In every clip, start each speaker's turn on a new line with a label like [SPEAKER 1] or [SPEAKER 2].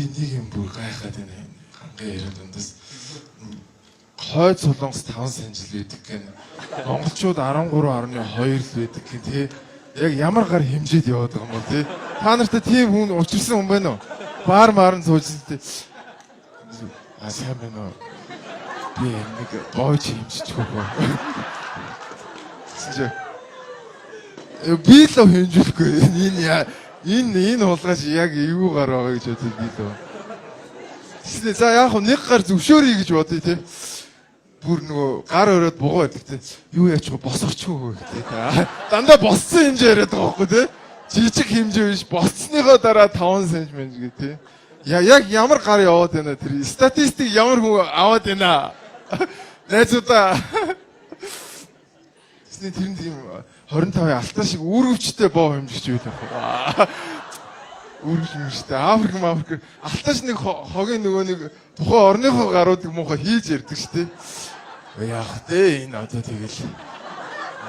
[SPEAKER 1] би нэг юм бүр гайхаад байна. Хангаа яриад дундас хойд солонгос 5 санжил байдаг гэн. Монголчууд 13.2 л байдаг гэн тий. Яг ямар гар хэмжээд яваад байгаа юм бол тий. Та нартай тийм хүн учирсан хүн байна уу? Баар маарн суужсэн тий. Сайн байна уу? Би нэг гойч хэмжиж хөөе. Би л хэмжүүлэхгүй. Энэ хулгайч яг эвгүй гар байгаа гэж бодсон би л. Тэснэ за яг нэг гар зөвшөөрье гэж бодъё тий. Бүр нөгөө гар өрөөд бугуу байдаг тий. Юу яач босгочихгүй тий. Дандаа боссон хэмжээ яриад байгаа байхгүй тий. Жижиг хэмжээ биш болцсныхоо дараа 5 см гэ тий. Яг ямар гар яваад байна тэр статистик ямар хүн аваад байна. Найзуудаа. Тэсний тэр тийм 25-ын алтан шиг үүргэвчтэй боо хэмжиж байлаа. Үүргэвчтэй Африк алтан нэг хогийн нөгөө нэг тухайн орныхоо гаруудыг муухай хийж ярьдаг шүү дээ. Яах вэ энэ одоо тэгэл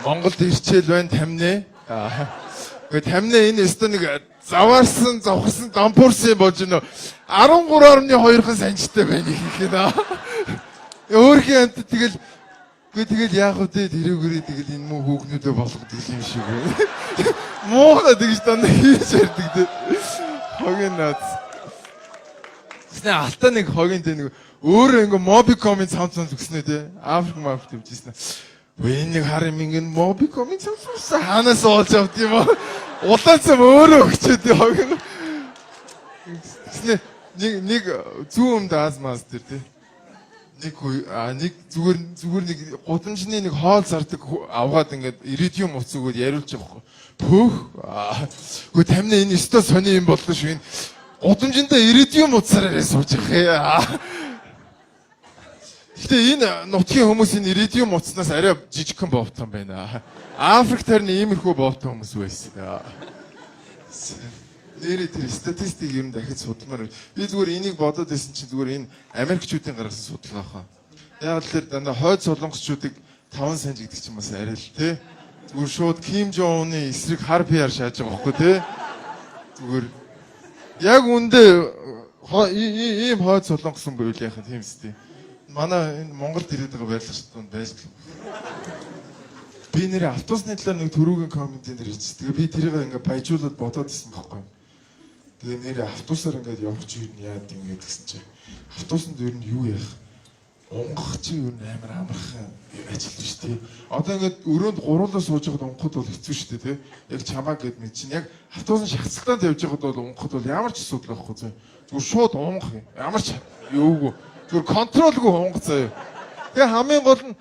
[SPEAKER 1] Монголд ирчээл байна таминэ. Гэхдээ таминэ энэ өстө нэг заваарсан завхсан дампуурсан болж нөө 13.2 санжтай байна их нэ. Өөрхийн амт тэгэл яах вэ тэрүүгээрээ тэгэл энэ муу хүүхнүүдээ болгодог юм шиг байна. Муухай тэгж дандаа хийж ярьдаг дээ. Хогийн наац. Тэснэ алтаа нэг хогийн тэ нэг өөрөө ингээ Mobicom-ын цамц зүгснэ тэ. Африк төвчсэн. Энэ нэг харин ингээ Mobicom-ын цамц хаанаас олж авд юм аа. Улаан цам өөрөө өгчөөд хогийн. Тэснэ нэг зүүн даазмаас тэр тэ. Нэг зүгээр нэг гудамжны нэг хоол зардаг авгаад ингээд иридиум утас өгөөд яриулж байгаа хөө. Пөөх. Гэхдээ тамина энэ өстө сони юм боллоо шүү. Энэ гудамжиндаа иридиум утасаар сууж байгаа. Гэхдээ энэ нутгийн хүмүүс энэ иридиум утаснаас арай жижигхэн бовтон байна. Африкт харин иймэрхүү бовтон хүмүүс байсан. Нэрээ тэр статистик юм дахиж судалмаар. Би зүгээр энийг бодоод байсан чинь зүгээр энэ Америкчүүдийн гаргасан судалгаа хаа. Яг л тэр дандаа хойд солонгосчуудыг 5 санж гэдэг чинь бас арай л тий. Зүгээр шууд Ким Жон Уны эсрэг хар PR шааж байгаа байхгүй тий. Зүгээр яг үндэ ийм хойд солонгосон байл яхаа тийм үстэй. Манай энэ Монголд ирээд байгаа байрлал шүү дээ байж л. Би нэр автобусны талаар нэг төрүүгийн комментэн дээр хийчихсэн. Тэгээ би тэрийг ингээ баяжуулаад бодоод ирсэн байхгүй. Тэгээ нэр автобусаар ингээд явах чи юу яад юм гэдгсэн чинь автобусанд ер нь юу яах? Унгах чи ер нь амар амархан ажил биш тий. Одоо ингээд өрөөнд гуруулаа сууж байхад унгахд бол хэцүү шүү дээ тий. Яг чамаа гэд мэд чинь яг автобусын шахацтанд явж байхад бол унгахд бол ямар ч асуудал байхгүй зөө. Зүгээр шууд унгах юм. Ямар ч юугүй. Зүгээр контролгүй унгах заяа. Тэгээ хамгийн гол нь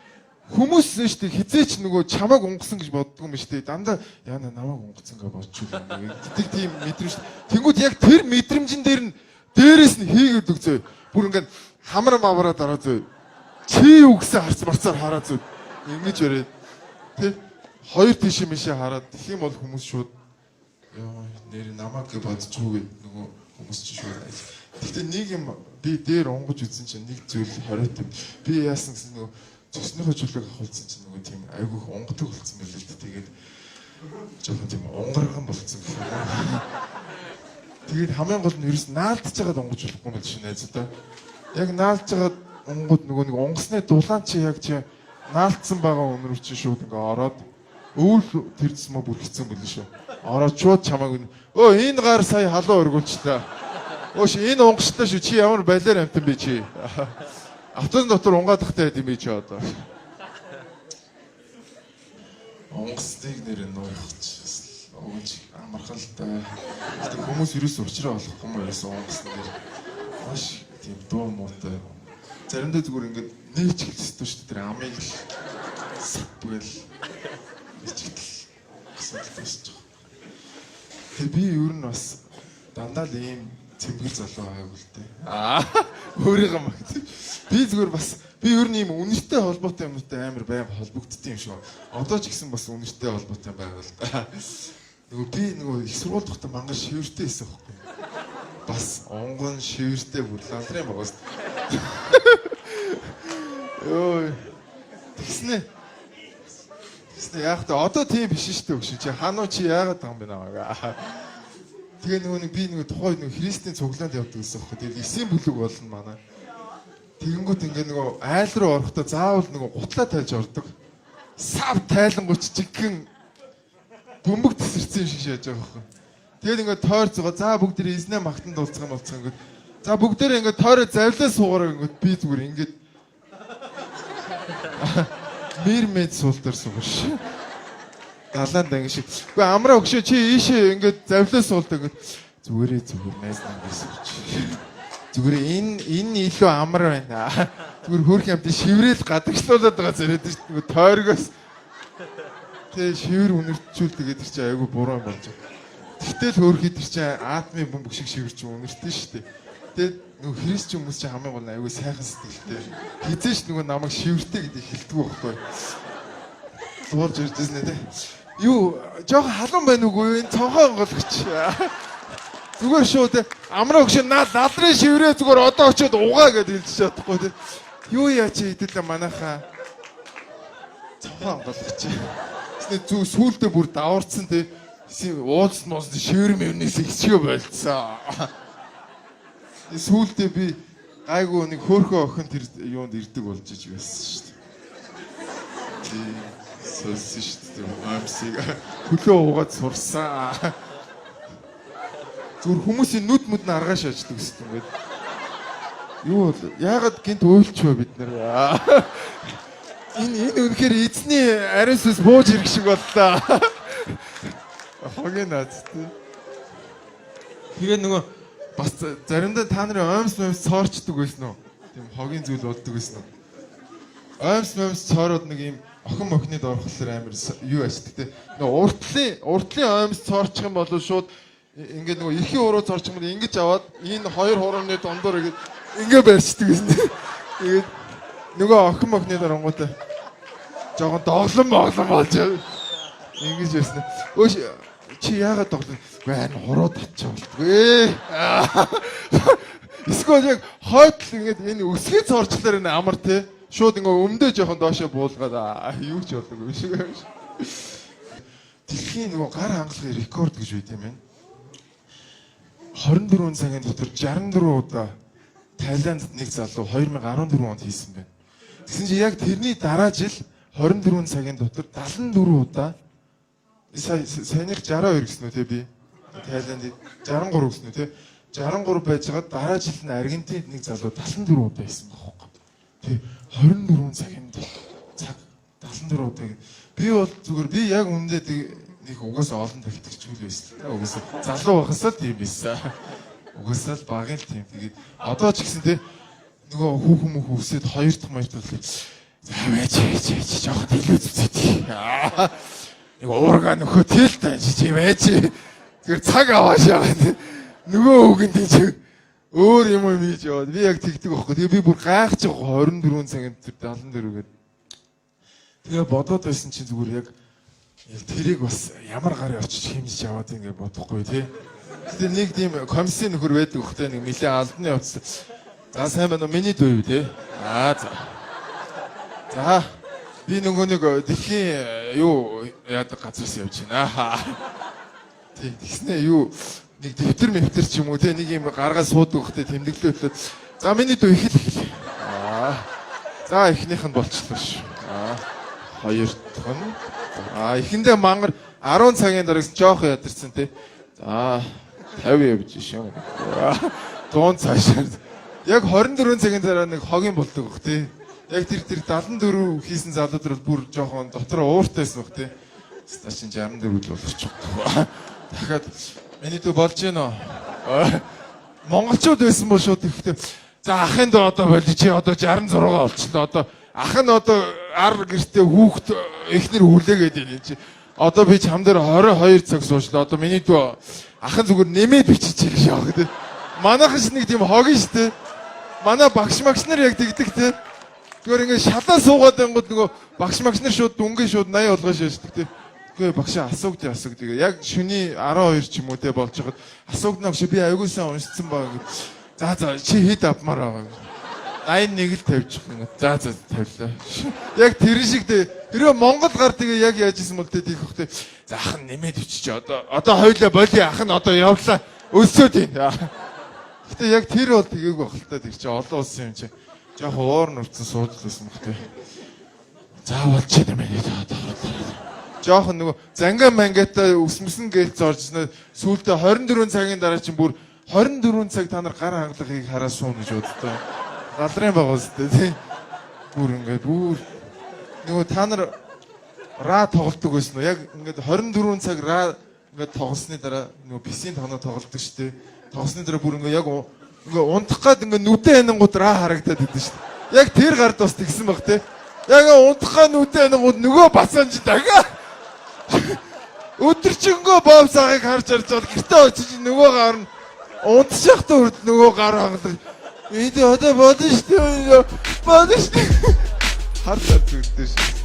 [SPEAKER 1] хүмүүс шүү дээ хизээч нөгөө чамааг унгасан гэж боддог юм шүү дээ. Дандаа яана намайг унгацсан гэж бодчихгүй юм. Гэдэг тийм мэдрэмж. Тэнгүүд яг тэр мэдрэмжин дээр нь дээрээс нь хийгээд өгзөө. Бүр ингээд хамар мавраа дараа зөө. Чи юу гэсэн харц марцаар хараа зөө. Ингэж яриад. Тэ хоёр тийш мишээ хараад тэгэх юм бол хүмүүс шууд ёо нэр намайг гэж бодчихгүй нөгөө хүмүүс чи шууд. Гэхдээ нэг юм би дээр унгаж үзсэн чинь нэг зүйл хориот юм. Би яасан гэсэн нөгөө цоснохоо чөлөөг авахулсан чинь нөгөө тийм айгүйх унгадаг болсон байл л дээ. Тэгээд жоохон тийм унгарган болсон гэх юм. Тэгээд хамгийн гол нь ерөөс наалдж байгаад унгаж болохгүй юм шиг найзуудаа. Яг наалдж байгаад унгууд нөгөө нэг унгасны дулаан чи яг чи наалдсан байгаа өнөр чи шууд ингээ ороод өвөл тэрдсэн мө бүр хэцэн байл шүү. Ороод шууд чамааг өө энэ гар сая халуун өргүүлчлээ. Өөш энэ унгачлаа шүү чи ямар балиар амтан бэ чи. Автобус дотор унгаадахтай юм би чи одоо. Унгасныг нэр нуугч. Өөч амархан л да. Гэтэ хүмүүс ерөөс уучраа болохгүй юм ерөөс унгасна нэр. Маш тийм дуу муутай. Заримдаа зүгээр ингээд нээч хэлсэн шүү дээ тэр амыг л сэтгвэл ичгэл асуудал босч байгаа. Тэгээ би ер нь бас дандаа л ийм цэмбэр залуу байгааг л дээ. Өөрийгөө магт. Би зүгээр бас би ер нь ийм үнэртэй холбоотой юмтай амар байнга холбогдсон юм шиг. Одоо ч гэсэн бас үнэртэй холбоотой байгаа л да. Нөгөө их сургууль доохтой мангар шивэртэй байсан байхгүй. Бас онгон шивэртэй бүр ландрын байгаас. Ой. Тэгснэ яг та одоо тийм биш шүү дээ өгш чи хануу чи яагаад байгаа юм бэ наа. Тэгээ би тухай христийн цуглаанд явдаг гэсэн юм. Тэгээ эсийн бүлэг болно манай. Тэгэнгүүт ингээ айл руу орохдоо заавал гутлаа тайлж ордог. Сав тайлангууч жигхэн бөмбөг тесэрсэн шиг шааж байгаа байхгүй. Тэгээд ингээ тойр зугаа за бүгд тэрэ эзнээ магтанд дуулцах ингээ. За бүгдээрээ ингээ тойроо завлаа суугараа ингээ би зүгээр ингээ мэрмэд суултар суугаш. Далаанд анги шиг. Үгүй амраа өгшөө чи ийшээ ингээ завлаа суултаа ингээ зүгээр найз намгис өгч. Зүгээр энэ илүү амар байна. Зүгээр хөөх юмд шиврээл гадагшлуулаад байгаа зэрэг тийм тойргоос тэг шивэр үнэртжүүлдэг гэдэг чинь айгүй буруу юм болж байгаа. Тэгтэл хөөх идэр чинь атмын бөмбөг шиг шивэрч үнэртэн шүү дээ. Тэгээд христч хүмүүс чинь хамгийн гол нь айгүй сайхан сэтгэлтэй. Хизээш намайг шивэртэй гэдэг хэлдэг байхгүй. Суурж ирдээс нэ тэ. Юу жоохон халуун байна уугүй энэ цонхоо онгойлгоч. Зүгээр шүү тэ. Амраа өгш надрын шиврээ зүгээр одоо очиод угаа гэдээ хэлж чадахгүй тэ. Юу яа чи хэдэлээ манайхаа. Цонхоо онгойлгоч. Тэсний зүг сүултээ бүр даварцсан тэ. Уулс моос шивэр мэвнээс ихсгөө болцсон. Сүүлдээ би гайгүй нэг хөөхөө охин тэр юунд ирдэг болж иж байсан шүү дээ. Сольсон шүү дээ. Амсыг хөлөө угаад сурсан. Зүр хүмүүсийн нүд мүд нь аргааш аждаг гэсэн юм гээд. Юу бол яагаад гинт уйлчвэ бид нар. Энэ үнэхээр эзний ариун сүнс бууж ирэх шиг боллоо. Хогийн наац тий. Тэгээ бас заримдаа та нарын оймс цоорчдөг байсан уу? Тийм хогийн зүйл болдог байсан уу? Оймс цоороод нэг юм охин мохнид орохлоор амар юу ашигтай те. Уртлын оймс цоорчих юм бол шууд ингээд эрхийн уруу цоорчих юм бол ингэж аваад энэ хоёр хуурны дундуур ингээд барьцдаг гэсэн. Тэгээд охин мохнид оронгоотой жоохон доглон болж ингэж байсан. Өөш чи яагаад тоглоно? Үгүй харин хуруу татчих болтгүй. Эсвэл яг хойдл ингээд энэ өсгий цоорчлаар энэ амар те. Шууд ингээ өмдөө жоохон доошоо буулгаад юу ч болдог юм шиг. Дэлхийн гар хангалгын рекорд гэж үү тийм ээ. 24 цагийн дотор 64 удаа Таиланд нэг залуу 2014 онд хийсэн байна. Тэгсэн чинь яг тэрний дараа жил 24 цагийн дотор 74 удаа саяных 62 гэсэн үү те би. Таиландд 63 гэсэн үү те. 63 байжгаад дараа жил нь Аргентинд нэг залуу 74 удаа хийсэн байхгүй. Тэг 24 цагийн цаг 74 удаа. Би бол зүгээр би яг үнэндээ нэг угаасаа олон тактикчгүй байсан. Угаасаа залуу байхасаа тийм байсан. Угаасаа л багын тийм. Тэгээд одоо ч гэсэн те хүүхэн өсөд 2 дахь маяг талыг за байж жоохон илүү зүцэт. Нэг уурга нөхөө тэлтэй чи байж. Тэр цаг аваашаа. Нөгөө үгэнд чи өөр юм хийж яваад би яг тэгдэг байхгүй. Тэгээ би бүр гайхаж байгаа 24 цагийн тэр 74 гээд. Тэгээ бодоод байсан чинь зүгээр яг тэрийг бас ямар гарын очиж хэмжиж яваад ингэ бодохгүй тий. Тэгээ нэг тийм комиссын нөхөр байдаг хөөхтэй нэг нэлээ алдны явц. За сайн байна уу? Миний дүү тий. За би нөгөө нэг дэлхийн юу яадаг газраас явж байна. Тэгснэ юу нэг дэвтэр ч юм уу те нэг юм гаргаа суудаг хөөхтэй тэмдэглээ. За миний дүү ихэл. За эхнийх нь болчихлоо ш. Хоёр дахь нь. Эхэндээ мангар 10 цагийн дараа жоох ядарсан те. За 50 явж шин. Дуун цаашаа. Яг 24 цагийн дараа нэг хогийн болдог бох те. Яг тэр 74 хийсэн залууд бүр жоохон дотор ууртайсэн бох те. Стачин 64 л болчихсон. Дахиад миний дүү болж гинөө. Монголчууд байсан бол шууд ихтэй. За ахын дөө одоо болчих чи одоо 66 болчихлоо. Одоо ах нь одоо ар гэртээ хүүхд эхнэр хүлээгээд байна чи. Одоо би чам дээр 22 цаг суучлаа. Одоо миний дүү ахын зүгээр нэмээд бичиж гэж яах гэдэг. Манайхан ч нэг тийм хогийн штэ. Манай багш нар яг тэгдэг те. Зүгээр ингээд шалаа суугаад ангууд нөгөө багш нар шууд дүнгийн шууд 80 болгоо шааждаг те. Гэхдээ багшаа асуугдъя. Яг шөнийн 12 ч юм уу те болж хаад асуугдна гэж би аягуулсан уншсан баг. За чи хэд авмаар байгаа. 81 л тавьчих юм. За тавилаа. Яг тэр шиг Хэрвээ Монгол гар тэгээ яг яаж исэн бол тийх хөөхтэй. За ах нь нэмээд өччих. Одоо хоёлаа боли ах нь одоо явлаа. Өсөөд юм. Гэтэ яг тэр бол тгээгүй байх л та тэр чи олон улсын юм чи. Яг уур нүрцэн сууж лсэн бохтой. Заавал чи нэмээд одоо. Жохон нөгөө занга мангатаа өсмөсөн гээл зоржсноо сүүлдээ 24 цагийн дараа чинь бүр 24 цаг та нар гар хангалагыг хараа суун гэж боддоо. Галрын байгаа үстэй тий. Бүр ингээд бүр нөгөө та нар ра тоглолдог байсан уу? Яг ингээд 24 цаг ра ингээд тоглосны дараа нөгөө писийн тоноо тоглолдог шүү дээ. Тоглосны дараа бүр ингээд яг ингээд унтах гад ингээд нүдэн ханингууд ра харагдаад идэв шүү дээ. Яг тэр гард бас тэгсэн баг тий. Яг унтах гад нүдэн ханингууд нөгөө бацаанч дахиад өдөржингөө бовсаахыг харж байгаа гэртээ очиж нөгөө гар нь унтчих та үрд нөгөө гар хангадаг. Энд одоо бодно шүү дээ. Бодно шүү дээ. Хардаар зүгдэж шүү.